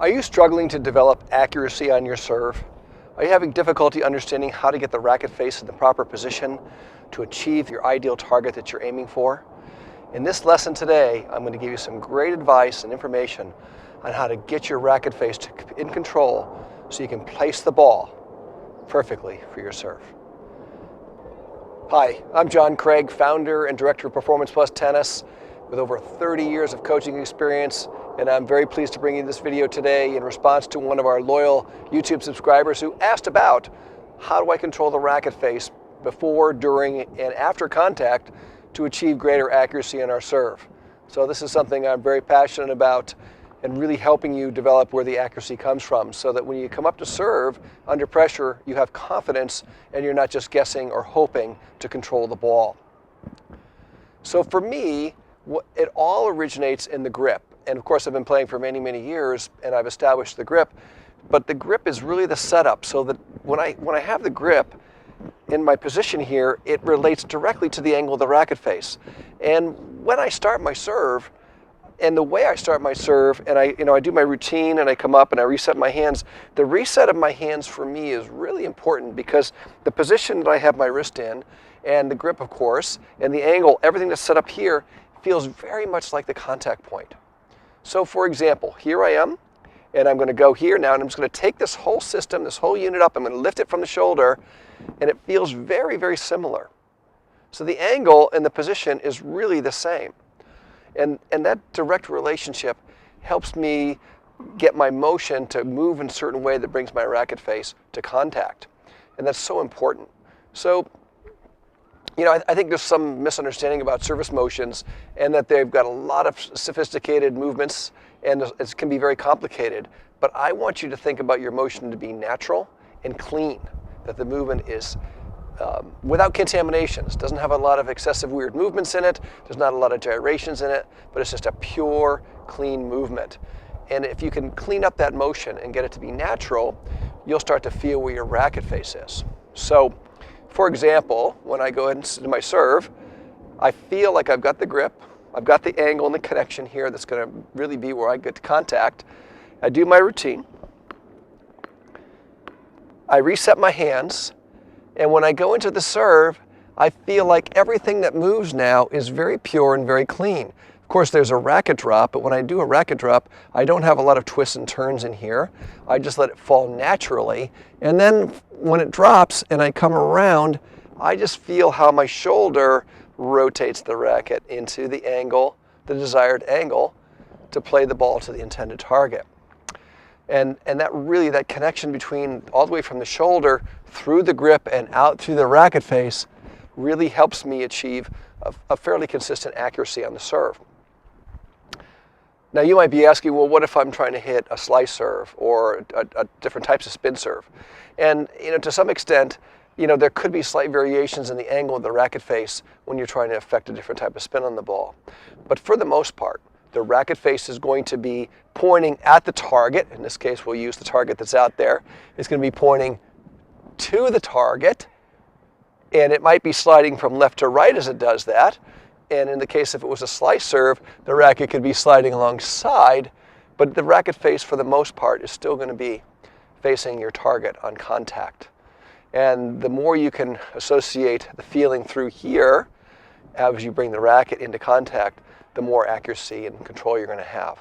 Are you struggling to develop accuracy on your serve? Are you having difficulty understanding how to get the racket face in the proper position to achieve your ideal target that you're aiming for? In this lesson today, I'm going to give you some great advice and information on how to get your racket face in control so you can place the ball perfectly for your serve. Hi, I'm John Craig, founder and director of Performance Plus Tennis with over 30 years of coaching experience, and I'm very pleased to bring you this video today in response to one of our loyal YouTube subscribers who asked about how do I control the racket face before, during, and after contact to achieve greater accuracy in our serve. So this is something I'm very passionate about and really helping you develop where the accuracy comes from so that when you come up to serve under pressure, you have confidence and you're not just guessing or hoping to control the ball. So for me, it all originates in the grip. And of course, I've been playing for many, many years and I've established the grip, but the grip is really the setup so that when I have the grip in my position here, it relates directly to the angle of the racket face. And when I start my serve, and the way I start my serve, and I do my routine and I come up and I reset my hands, the reset of my hands for me is really important because the position that I have my wrist in and the grip, of course, and the angle, everything that's set up here feels very much like the contact point. So for example, here I am, and I'm going to go here now, and I'm just going to take this whole system, this whole unit up, I'm going to lift it from the shoulder, and it feels very, very similar. So the angle and the position is really the same. And that direct relationship helps me get my motion to move in a certain way that brings my racket face to contact. And that's so important. So, I think there's some misunderstanding about service motions and that they've got a lot of sophisticated movements and it can be very complicated. But I want you to think about your motion to be natural and clean, that the movement is without contaminations. Doesn't have a lot of excessive weird movements in it. There's not a lot of gyrations in it, but it's just a pure, clean movement. And if you can clean up that motion and get it to be natural, you'll start to feel where your racket face is. So, for example, when I go ahead and do my serve, I feel like I've got the grip, I've got the angle and the connection here that's going to really be where I get to contact. I do my routine. I reset my hands. And when I go into the serve, I feel like everything that moves now is very pure and very clean. Of course, there's a racket drop, but when I do a racket drop, I don't have a lot of twists and turns in here. I just let it fall naturally. And then when it drops and I come around, I just feel how my shoulder rotates the racket into the angle, the desired angle, to play the ball to the intended target. And that connection between all the way from the shoulder through the grip and out through the racket face really helps me achieve a fairly consistent accuracy on the serve. Now you might be asking, well, what if I'm trying to hit a slice serve or a different types of spin serve? And to some extent, there could be slight variations in the angle of the racket face when you're trying to affect a different type of spin on the ball. But for the most part, the racket face is going to be pointing at the target. In this case, we'll use the target that's out there. It's going to be pointing to the target, and it might be sliding from left to right as it does that. And in the case if it was a slice serve, the racket could be sliding alongside, but the racket face for the most part is still going to be facing your target on contact. And the more you can associate the feeling through here as you bring the racket into contact, the more accuracy and control you're going to have.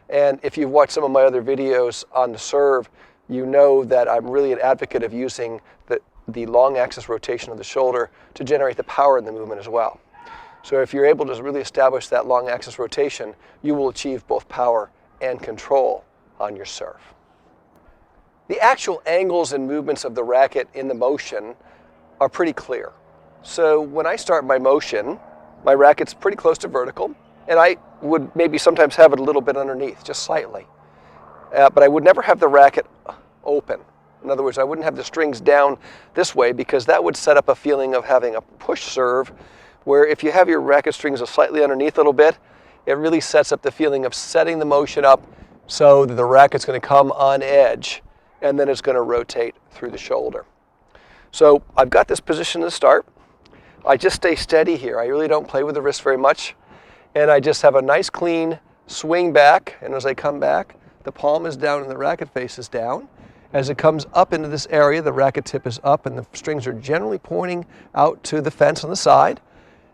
And if you've watched some of my other videos on the serve, you know that I'm really an advocate of using the long axis rotation of the shoulder to generate the power in the movement as well. So if you're able to really establish that long axis rotation, you will achieve both power and control on your serve. The actual angles and movements of the racket in the motion are pretty clear. So when I start my motion, my racket's pretty close to vertical, and I would maybe sometimes have it a little bit underneath, just slightly. But I would never have the racket open. In other words, I wouldn't have the strings down this way because that would set up a feeling of having a push serve, where if you have your racket strings slightly underneath a little bit, it really sets up the feeling of setting the motion up so that the racket's going to come on edge, and then it's going to rotate through the shoulder. So I've got this position to start. I just stay steady here. I really don't play with the wrist very much. And I just have a nice clean swing back, and as I come back, the palm is down and the racket face is down. As it comes up into this area, the racket tip is up and the strings are generally pointing out to the fence on the side.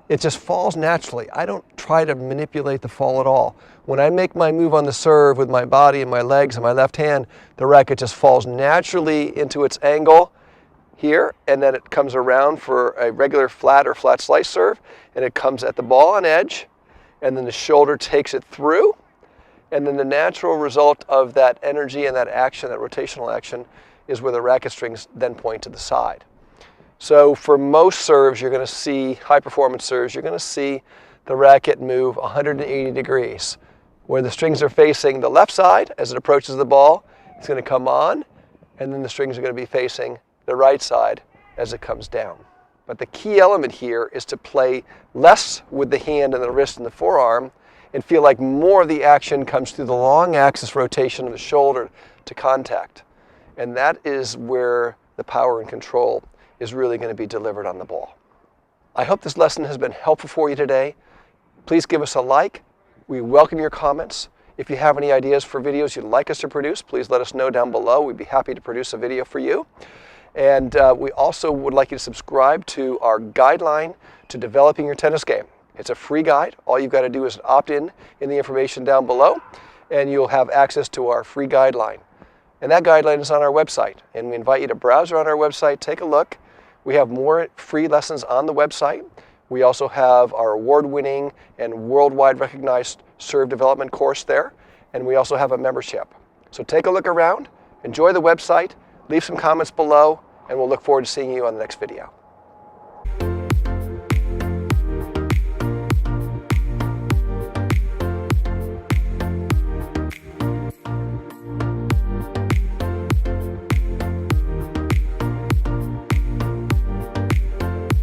It just falls naturally. I don't try to manipulate the fall at all. When I make my move on the serve with my body and my legs and my left hand, the racket just falls naturally into its angle here, and then it comes around for a regular flat or flat slice serve, and it comes at the ball on edge, and then the shoulder takes it through, and then the natural result of that energy and that action, that rotational action, is where the racket strings then point to the side. So for most serves, you're going to see, high performance serves, you're going to see the racket move 180 degrees. Where the strings are facing the left side as it approaches the ball, it's going to come on, and then the strings are going to be facing the right side as it comes down. But the key element here is to play less with the hand and the wrist and the forearm and feel like more of the action comes through the long axis rotation of the shoulder to contact. And that is where the power and control is really going to be delivered on the ball. I hope this lesson has been helpful for you today. Please give us a like. We welcome your comments. If you have any ideas for videos you'd like us to produce, please let us know down below. We'd be happy to produce a video for you. And we also would like you to subscribe to our guideline to developing your tennis game. It's a free guide. All you've got to do is opt in the information down below, and you'll have access to our free guideline. And that guideline is on our website. And we invite you to browse around our website, take a look. We have more free lessons on the website. We also have our award-winning and worldwide recognized serve development course there. And we also have a membership. So take a look around, enjoy the website, leave some comments below, and we'll look forward to seeing you on the next video.